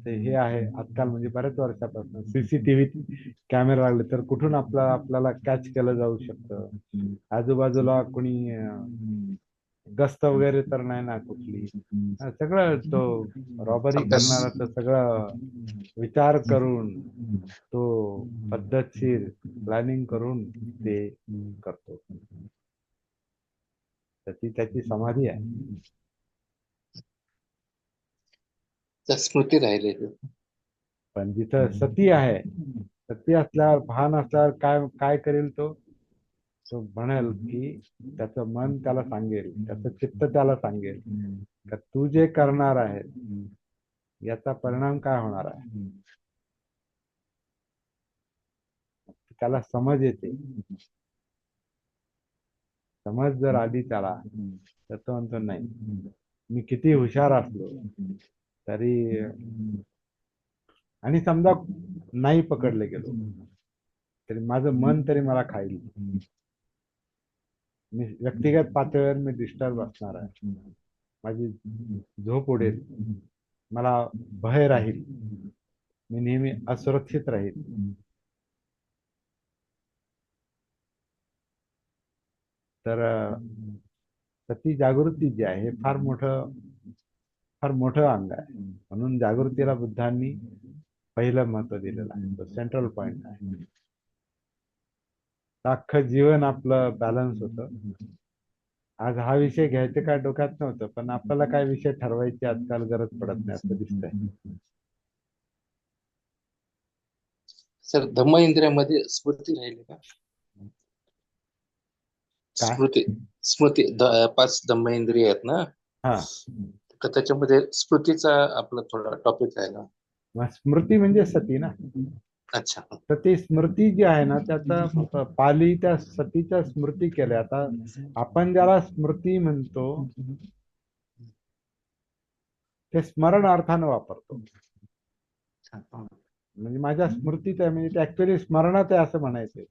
[SPEAKER 1] ते हे आहे, आजकाल म्हणजे बऱ्याच वर्षापासून सीसीटीव्ही कॅमेरा लागले तर कुठून आपल्याला कॅच केलं जाऊ शकतं. आजूबाजूला कोणी गस्त वगैरे तर नाही ना कुठली. सगळं तो रॉबरी करणारा तर सगळं विचार करून तो पद्धतशीर प्लॅनिंग करून ते करतो. तर ती त्याची समाधी आहे.
[SPEAKER 2] त्या स्मृती राहिले.
[SPEAKER 1] पण जिथं सती आहे, सती असल्यावर भान असल्यावर काय काय करेल तो? तो म्हणेल की त्याचं मन त्याला सांगेल, त्याचं चित्त त्याला सांगेल का तू जे करणार आहे याचा परिणाम काय होणार आहे. त्याला समज येते. समज जर आली त्याला, तर तो म्हणतो नाही, मी किती हुशार असलो तरी, आणि समजा नाही पकडले गेलो तरी माझं मन तरी मला खाईल. मी व्यक्तिगत पातळीवर मी डिस्टर्ब असणार आहे, माझी झोप उडेल, मला भय राहील, मी नेहमी असुरक्षित राहील. तर सती जागृती जी आहे हे फार मोठं अंग आहे. म्हणून जागृतीला बुद्धांनी पहिलं महत्व दिलेलं आहे, तो सेंट्रल पॉइंट आहे. अख्खं जीवन आपलं बॅलन्स होतं. आज हा विषय घ्यायचं काय डोक्यात नव्हतं, पण आपल्याला काय विषय ठरवायची आजकाल गरज पडत नाही असं दिसतंय.
[SPEAKER 2] सर, धम्म इंद्रियामध्ये स्मृती राहिली का?
[SPEAKER 1] काय?
[SPEAKER 2] स्मृती स्मृती 5 धम्म इंद्रिय आहेत ना,
[SPEAKER 1] हा,
[SPEAKER 2] तर त्याच्यामध्ये स्मृतीचा आपला थोडा टॉपिक राहिला.
[SPEAKER 1] मग स्मृती म्हणजे सती ना.
[SPEAKER 2] अच्छा.
[SPEAKER 1] तर ती स्मृती जी आहे ना, त्याचा पाली त्या सतीच्या स्मृती केल्या. आता आपण ज्याला स्मृती म्हणतो ते स्मरण अर्थानं वापरतो. म्हणजे माझ्या स्मृतीत आहे, म्हणजे ते ऍक्च्युअली स्मरणात आहे असं म्हणायचंय.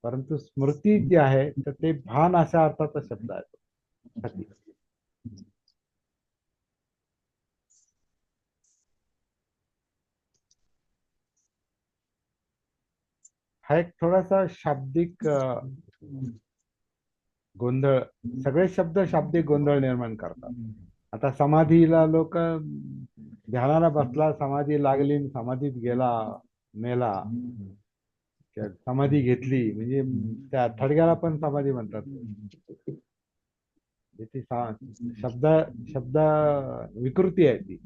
[SPEAKER 1] परंतु स्मृती जी आहे तर ते भान अशा अर्थाचा शब्द आहे सती. हा एक थोडासा शाब्दिक गोंधळ, सगळे शब्द शाब्दिक गोंधळ निर्माण करतात. आता समाधीला लोक, ध्यानाला बसला, समाधी लागली, समाधीत गेला, मेला, समाधी घेतली, म्हणजे त्या थडग्याला पण समाधी म्हणतात. ती शब्द शब्द विकृती आहे ती,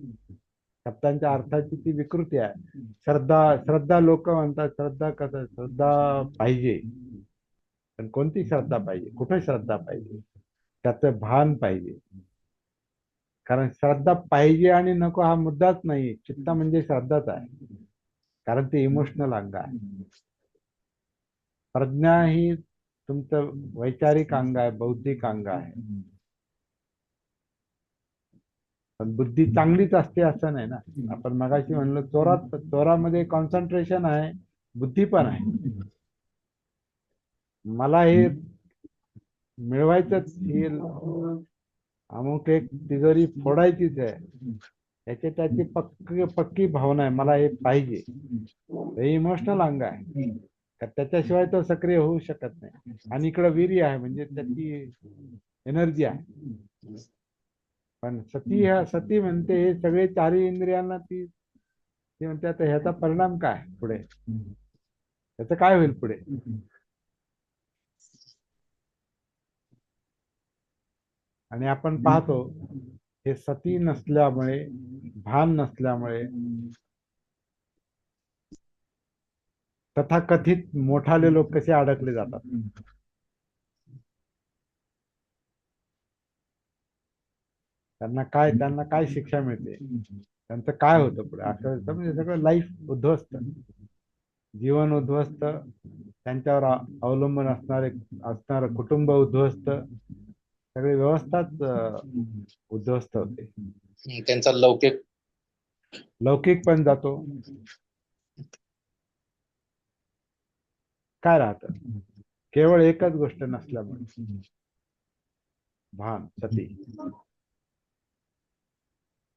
[SPEAKER 1] शब्दांच्या अर्थाची ती विकृती आहे. श्रद्धा लोक म्हणतात, श्रद्धा कसं, श्रद्धा पाहिजे, पण कोणती श्रद्धा पाहिजे, कुठे श्रद्धा पाहिजे, त्याचं भान पाहिजे. कारण श्रद्धा पाहिजे आणि नको हा मुद्दाच नाही, चित्त म्हणजे श्रद्धाच आहे, कारण ते इमोशनल अंग आहे. प्रज्ञा ही तुमचं वैचारिक अंग आहे, बौद्धिक अंग आहे. पण बुद्धी चांगलीच असते असं नाही ना. आपण मगाशी म्हणलो चोरामध्ये कॉन्सन्ट्रेशन आहे, बुद्धी पण आहे. मला हे मिळवायचंच, ही अमुक एक तिजोरी फोडायचीच आहे, त्याची पक्की भावना आहे, मला हे पाहिजे. हे इमोशनल अंग आहे, त्याच्याशिवाय तो सक्रिय होऊ शकत नाही. आणि इकडं वीर्य आहे, म्हणजे त्याची एनर्जी आहे. पण सती म्हणते हे सगळे चारही इंद्रियांना ती म्हणते आता ह्याचा परिणाम काय पुढे, त्याचं काय होईल पुढे. आणि आपण पाहतो हे सती नसल्यामुळे, भान नसल्यामुळे तथाकथित मोठाले लोक कसे अडकले जातात. त्यांना काय शिक्षा मिळते, त्यांचं काय होतं पुढे, असं म्हणजे सगळं लाईफ उद्ध्वस्त, जीवन उद्ध्वस्त, त्यांच्यावर अवलंबून असणारं कुटुंब उद्ध्वस्त, सगळी व्यवस्थाच उद्ध्वस्त होते.
[SPEAKER 2] त्यांचा
[SPEAKER 1] लौकिक पण जातो. काय राहतं केवळ एकच गोष्ट नसल्यामुळे, भान, सती.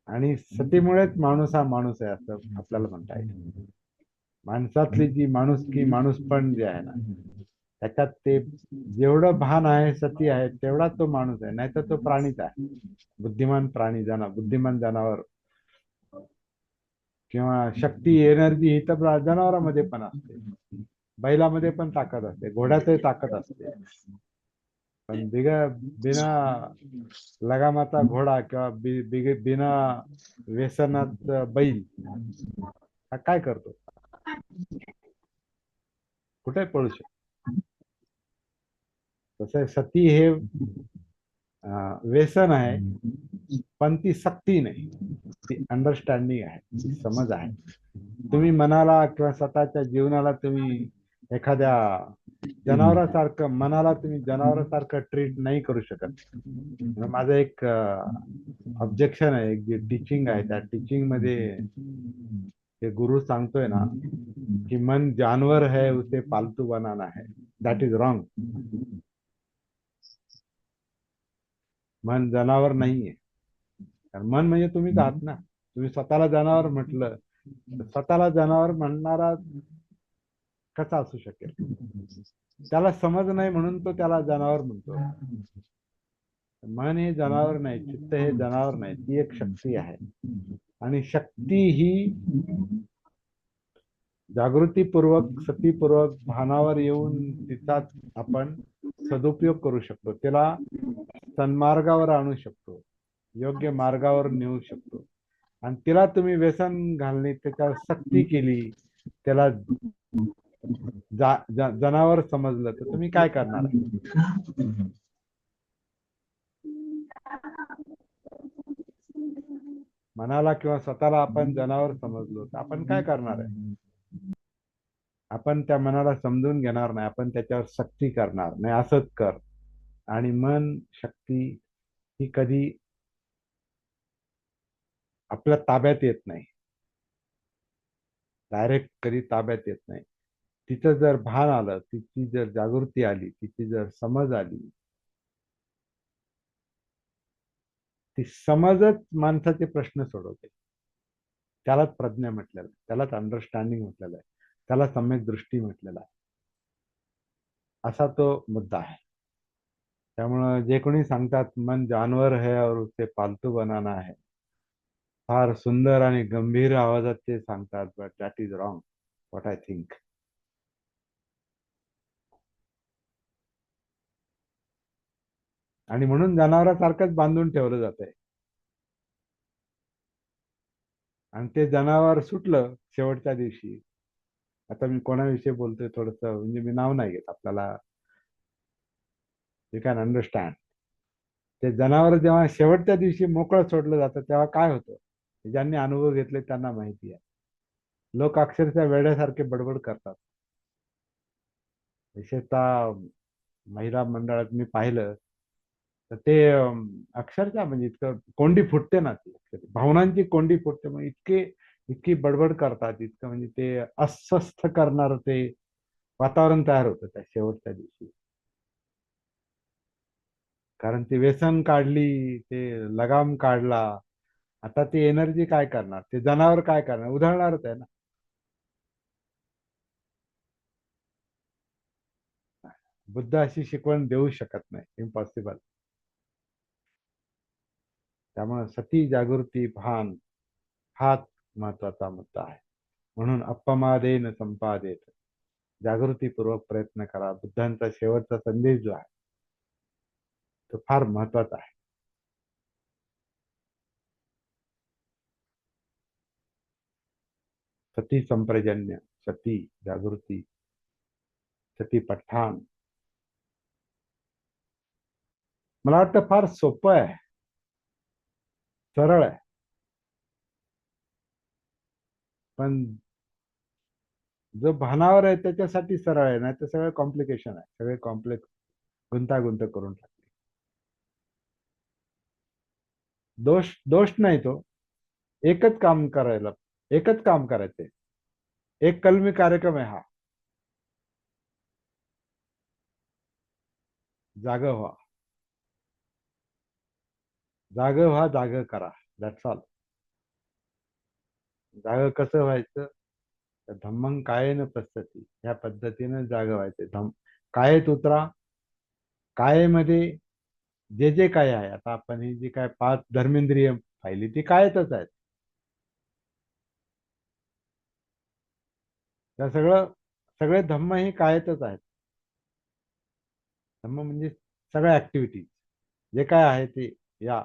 [SPEAKER 1] आणि सतीमुळेच माणूस हा माणूस आहे असं आपल्याला म्हणता येईल. माणसातली जी माणूसपण जे आहे ना, त्याच्यात ते जेवढं भान आहे, सती आहे, तेवढा तो माणूस आहे, नाहीतर तो प्राणीच आहे. बुद्धिमान जनावर किंवा शक्ती एनर्जी ही तर जनावरांमध्ये पण असते. बैलामध्ये पण ताकद असते, घोड्यातही ताकद असते. पण बिना लगामाचा घोडा किंवा बिना व्यसनात बैल हा काय करतो? कुठे पळू शकतो? तसं सती हे व्यसन आहे, पण ती सक्ती नाही, ती अंडरस्टँडिंग आहे, ती समज आहे. तुम्ही मनाला किंवा स्वतःच्या जीवनाला तुम्ही एखाद्या जनावरासारखं, मनाला तुम्ही जनावरासारखं ट्रीट नाही करू शकत. माझं एक ऑब्जेक्शन आहे, एक जे टीचिंग आहे त्या टीचिंग मध्ये ते गुरु सांगतोय ना कि मन जानवर है उसे पालतू बनाना है. That is wrong. मन जनावर नाहीये. कारण मन म्हणजे तुम्हीच आहात ना. तुम्ही स्वतःला जनावर म्हटलं तर स्वतःला जनावर म्हणणारा कसा असू शकेल? त्याला समज नाही म्हणून तो त्याला जनावर म्हणतो. मन हे जनावर नाही, चित्त हे जनावर नाही, ती एक शक्ती आहे. आणि शक्ती ही जागृतीपूर्वक सतीपूर्वक भानावर येऊन तिचा आपण सदुपयोग करू शकतो, त्याला सन्मार्गावर आणू शकतो, योग्य मार्गावर नेऊ शकतो. आणि तिला तुम्ही व्यसन घालणे, त्याच्यावर सक्ती केली, त्याला जनावर समजलं तर तुम्ही काय करणार आहे? मनाला किंवा स्वतःला आपण जनावर समजलो तर आपण काय करणार आहे? आपण त्या मनाला समजून घेणार नाही, आपण त्याच्यावर सक्ती करणार नाही, असंच कर. आणि मन शक्ती ही कधी आपल्या ताब्यात येत नाही, डायरेक्ट कधी ताब्यात येत नाही. तिचं जर भान आलं, तिची जर जागृती आली, तिची जर समज आली, ती समजच माणसाचे प्रश्न सोडवते. त्यालाच प्रज्ञा म्हटलेलं आहे, त्यालाच अंडरस्टँडिंग म्हटलेलं आहे, त्याला सम्यक दृष्टी म्हटलेला आहे. असा तो मुद्दा आहे. त्यामुळं जे कोणी सांगतात मन जानवर है और उसे पालतू बनाना है, फार सुंदर आणि गंभीर आवाजात ते सांगतात, but that is wrong, what I think. आणि म्हणून जनावरांसारखंच बांधून ठेवलं जातंय. आणि ते जनावर सुटलं शेवटच्या दिवशी. आता मी कोणाविषयी बोलतोय थोडस, म्हणजे मी नाव नाही घेत, आपल्याला यू कॅन अंडरस्टँड. ते जनावर जेव्हा शेवटच्या दिवशी मोकळं सोडलं जातं तेव्हा काय होतं, ज्यांनी अनुभव घेतले त्यांना माहिती आहे. लोक अक्षरशः वेड्यासारखे बडबड करतात. विशेषतः महिला मंडळात मी पाहिलं तर ते अक्षरशः म्हणजे इतकं कोंडी फुटते ना, ती भावनांची कोंडी फुटते. मग इतकी बडबड करतात, इतकं म्हणजे ते अस्वस्थ करणार ते वातावरण तयार होतं त्या शेवटच्या दिवशी. कारण ती व्यसन काढली, ते लगाम काढला, आता ती एनर्जी काय करणार, ते जनावर काय करणार, उधळणारच आहे ना. बुद्ध अशी शिकवण देऊ शकत नाही, इम्पॉसिबल. त्यामुळे सती जागृती भान हाच महत्वाचा मुद्दा आहे. म्हणून अप्पमादेन संपादेत, जागृतीपूर्वक प्रयत्न करा. बुद्धांचा शेवटचा संदेश जो आहे तो फार महत्वाचा आहे. सती संप्रजन्य, सती जागृती, सती पठ्ठान. मला वाटतं फार सोपं आहे, सरळ आहे. पण जो भानावर आहे त्याच्यासाठी सरळ आहे, नाही तर सगळं कॉम्प्लिकेशन आहे, सगळे कॉम्प्लेक्स, गुंतागुंत करून टाकली. दोष दोष नाही तो. एकच काम करायला, एकच काम करायचंय. एक कलमी कार्यक्रम आहे हा. जाग व्हा, जाग व्हा, जाग करा, दॅट्स ऑल. जाग कसं व्हायचं? तर धम्मं कायेन पद्धती, ह्या पद्धतीनं जाग व्हायचे. कायेत उतरा. कायेमध्ये जे जे काय आहे, आता आपण ही जी काय 5 धर्मेंद्रिय पाहिली ती कायेतच आहेत. त्या सगळे धम्म हे कायतच आहेत. धम्म म्हणजे सगळ्या ऍक्टिव्हिटी जे काय आहे ते या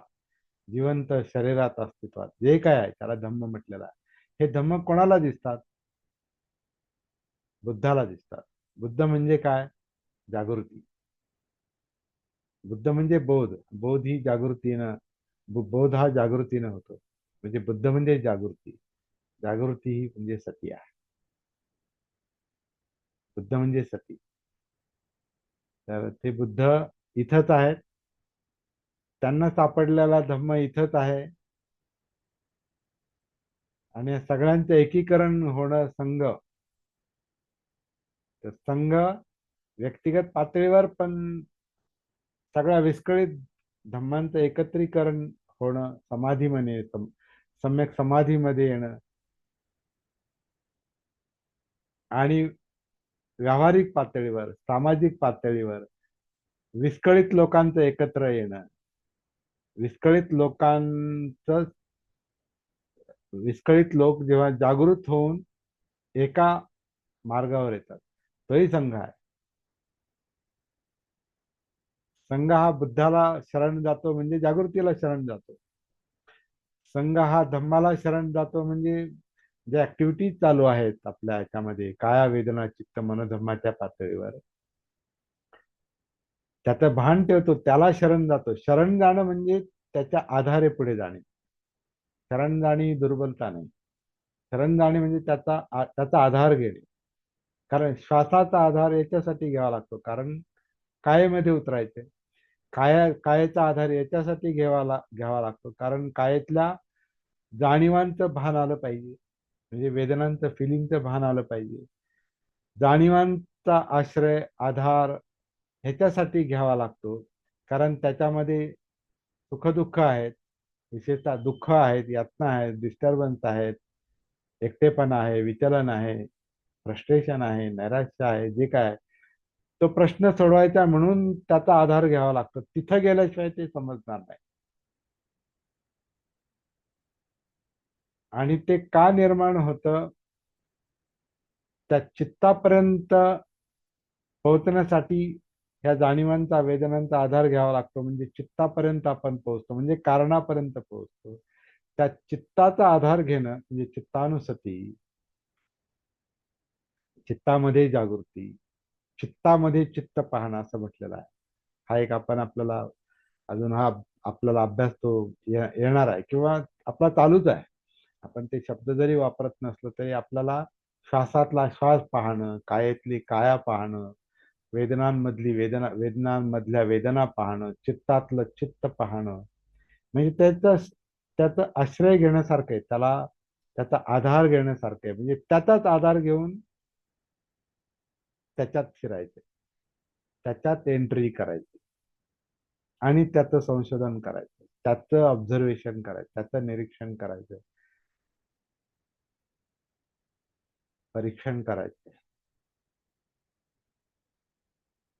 [SPEAKER 1] जिवंत शरीरात अस्तित्वात जे काय आहे त्याला धम्म म्हटलेलं आहे. हे धम्म कोणाला दिसतात? बुद्धाला दिसतात. बुद्ध म्हणजे काय? जागृती. बुद्ध म्हणजे बोध. बोध ही जागृतीनं, बोध हा जागृतीनं होतो. म्हणजे बुद्ध म्हणजे जागृती. जागृती ही म्हणजे सती आहे. बुद्ध म्हणजे सती. तर ते बुद्ध इथंच आहेत. त्यांना सापडलेला धम्म इथंच आहे. आणि या सगळ्यांचं एकीकरण होणं संघ. तर संघ व्यक्तिगत पातळीवर पण सगळ्या विस्कळीत धम्मांचं एकत्रीकरण होणं, समाधीमध्ये सम्यक समाधीमध्ये येणं, आणि व्यावहारिक पातळीवर, सामाजिक पातळीवर विस्कळीत लोकांचं एकत्र येणं. विस्कळीत लोकांचं विस्कळीत लोक जेव्हा जागृत होऊन एका मार्गावर येतात, तोही संघ आहे. संघ हा बुद्धाला शरण जातो म्हणजे जागृतीला शरण जातो. संघ हा धम्माला शरण जातो म्हणजे ज्या ऍक्टिव्हिटीज चालू आहेत आपल्या ह्याच्यामध्ये काया वेदना चित्त मनोधम्माच्या पातळीवर त्याचं भान ठेवतो, त्याला शरण जातो. शरण जाणं म्हणजे त्याच्या आधारे पुढे जाणे. शरण जाणे दुर्बलता नाही. शरण जाणे म्हणजे त्याचा आधार घेणे. कारण श्वासाचा आधार याच्यासाठी घ्यावा लागतो, कारण कायेमध्ये उतरायचे. कायेचा आधार याच्यासाठी घ्यावा लागतो, कारण कायेतल्या जाणीवांचं भान आलं पाहिजे. म्हणजे वेदनांचं फिलिंगचं भान आलं पाहिजे. जाणीवांचा आश्रय आधार ह्याच्यासाठी घ्यावा लागतो, कारण त्याच्यामध्ये सुखदुःख आहेत. विशेषतः दुःख आहेत, यातना आहेत, डिस्टर्बन्स आहेत, एकटेपणा आहे, विचलन आहे, फ्रस्ट्रेशन आहे, नैराश्य आहे, जे काय तो प्रश्न सोडवायचा म्हणून त्याचा आधार घ्यावा लागतो. तिथं गेल्याशिवाय ते समजणार नाही. आणि ते का निर्माण होतं? त्या चित्तापर्यंत पोहोचण्यासाठी ह्या जाणीवांचा वेदनांचा आधार घ्यावा लागतो. म्हणजे चित्तापर्यंत आपण पोहोचतो, म्हणजे कारणापर्यंत पोहोचतो. त्या चित्ताचा आधार घेणं म्हणजे चित्तानुसती. चित्तामध्ये जागृती. चित्तामध्ये चित्त पाहणं असं म्हटलेलं आहे. हा एक आपण आपल्याला अजून हा आपल्याला अभ्यास तो येणार आहे किंवा आपला चालूच आहे. आपण ते शब्द जरी वापरत नसलो तरी आपल्याला श्वासातला श्वास पाहणं, कायेतली काया पाहणं, वेदनांमधल्या वेदना पाहणं, चित्तातलं चित्त पाहणं, म्हणजे त्याचा आश्रय घेण्यासारखं आहे. त्याचा आधार घेण्यासारखं आहे. म्हणजे त्याचाच आधार घेऊन त्याच्यात फिरायचं, त्याच्यात एंट्री करायची आणि त्याचं संशोधन करायचं, त्याचं ऑब्झर्वेशन करायचं, त्याचं निरीक्षण करायचं, परीक्षण करायचं.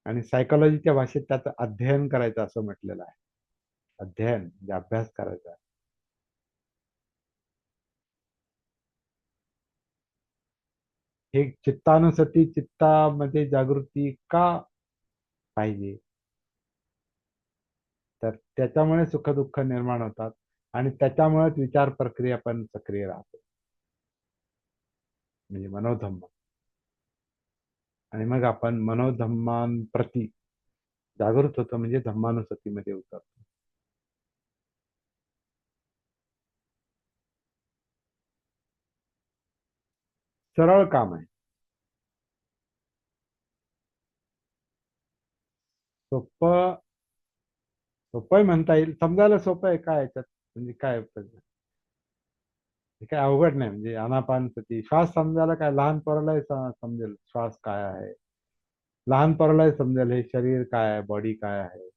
[SPEAKER 1] आणि सायकोलॉजीच्या भाषेत त्याचं अध्ययन करायचं असं म्हटलेलं आहे. अध्ययन म्हणजे अभ्यास करायचा. हे चित्तानुसती, चित्तामध्ये जागृती का पाहिजे? तर त्याच्यामुळे सुखदुःख निर्माण होतात आणि त्याच्यामुळेच विचार प्रक्रिया पण सक्रिय राहते, म्हणजे मनोधम्म. आणि मग आपण मनोधम्मांप्रती जागृत होतो म्हणजे धम्मानुसतीमध्ये उतरतो. सरळ काम आहे. सोपं सोपं म्हणता येईल, समजायला सोपं आहे काय याच्यात. म्हणजे काय हे काय अवघड नाही. म्हणजे आनापानसती श्वास समजायला काय, लहान पोरालाही समजेल श्वास काय आहे. लहान पोरालाही समजेल हे शरीर काय आहे, बॉडी काय आहे.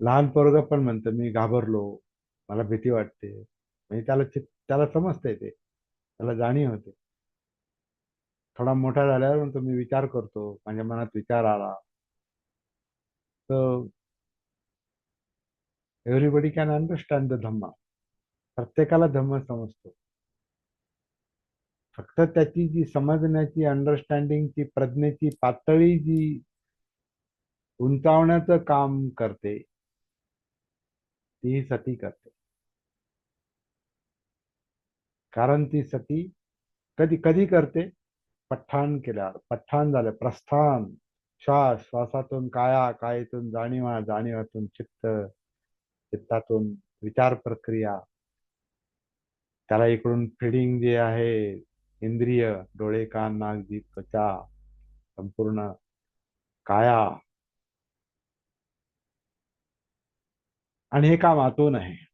[SPEAKER 1] लहान पोरग पण म्हणतं मी घाबरलो, मला भीती वाटते. म्हणजे त्याला समजते, त्याला जाणीव होते. थोडा मोठा झाल्यावर म्हणतो मी विचार करतो, माझ्या मनात विचार आला. तर एव्हरीबडी कॅन अंडरस्टँड द धम्मा. प्रत्येकाला धम्म समजतो. फक्त त्याची जी समजण्याची, अंडरस्टँडिंगची, प्रज्ञेची पातळी जी उंचावण्याचं काम करते, ती सती करते. कारण ती सती कधी कधी करते? पठ्ठाण केल्यावर. पठ्ठाण झालं, प्रस्थान. श्वासातून काया, कायेतून जाणीवा, जाणीवातून चित्त, चित्तातून विचार प्रक्रिया. त्याला इकडून फिडिंग जे आहे, इंद्रिय, डोळे, कान, नाक, जीभ, त्वचा, संपूर्ण काया. आणि हे काम आतून आहे.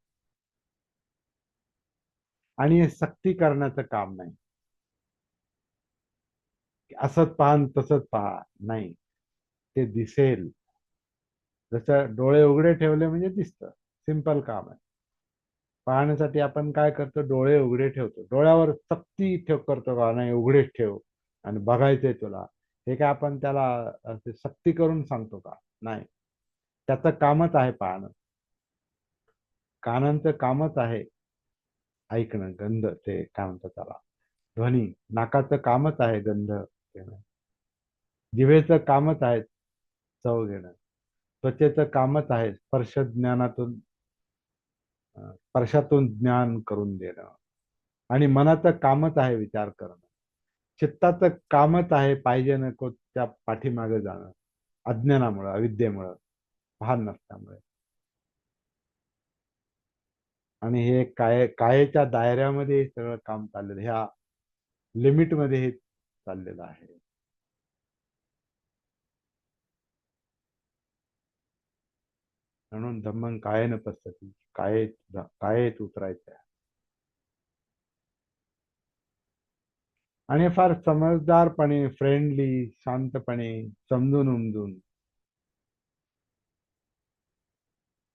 [SPEAKER 1] आणि हे सक्ती करण्याचं काम नाही. असंच पहा आणि तसंच पहा, नाही. ते दिसेल. जसं डोळे उघडे ठेवले म्हणजे दिसतं. सिंपल काम आहे. पाहण्यासाठी आपण काय करतो? डोळे उघडे ठेवतो. डोळ्यावर सक्ती करतो का? नाही, उघडेच ठेव आणि बघायचंय तुला. हे काय आपण त्याला सक्ती करून सांगतो का? नाही. त्याचं कामच आहे पाहणं. कानांचं कामच आहे ऐकणं, गंध, ते काय म्हणतात त्याला, ध्वनी. नाकाचं कामच आहे गंध घेणं. जिभेचं कामच आहे चव घेणं. त्वचेचं कामच आहे स्पर्श ज्ञानातून, स्पर्शातून ज्ञान करून देणं. आणि मनाचं कामच आहे विचार करणं. चित्ताचं कामच आहे पाहिजे नको त्या पाठीमागे जाणं. अज्ञानामुळं, अविद्येमुळं, भान नसल्यामुळे. आणि हे कायेच्या दायऱ्यामध्ये हे सगळं काम चाललेलं, ह्या लिमिटमध्ये हे चाललेलं आहे. म्हणून धम्मं कायेन पश्यति, कायेत उतरायचं आहे. आणि फार समजदारपणे, फ्रेंडली, शांतपणे, समजून उमजून,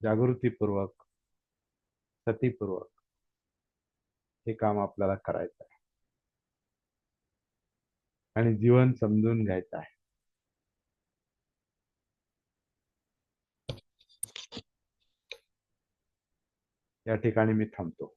[SPEAKER 1] जागृतीपूर्वक, सतीपूर्वक हे काम आपल्याला करायचं आहे. आणि जीवन समजून घ्यायचं आहे. या ठिकाणी मी थांबतो.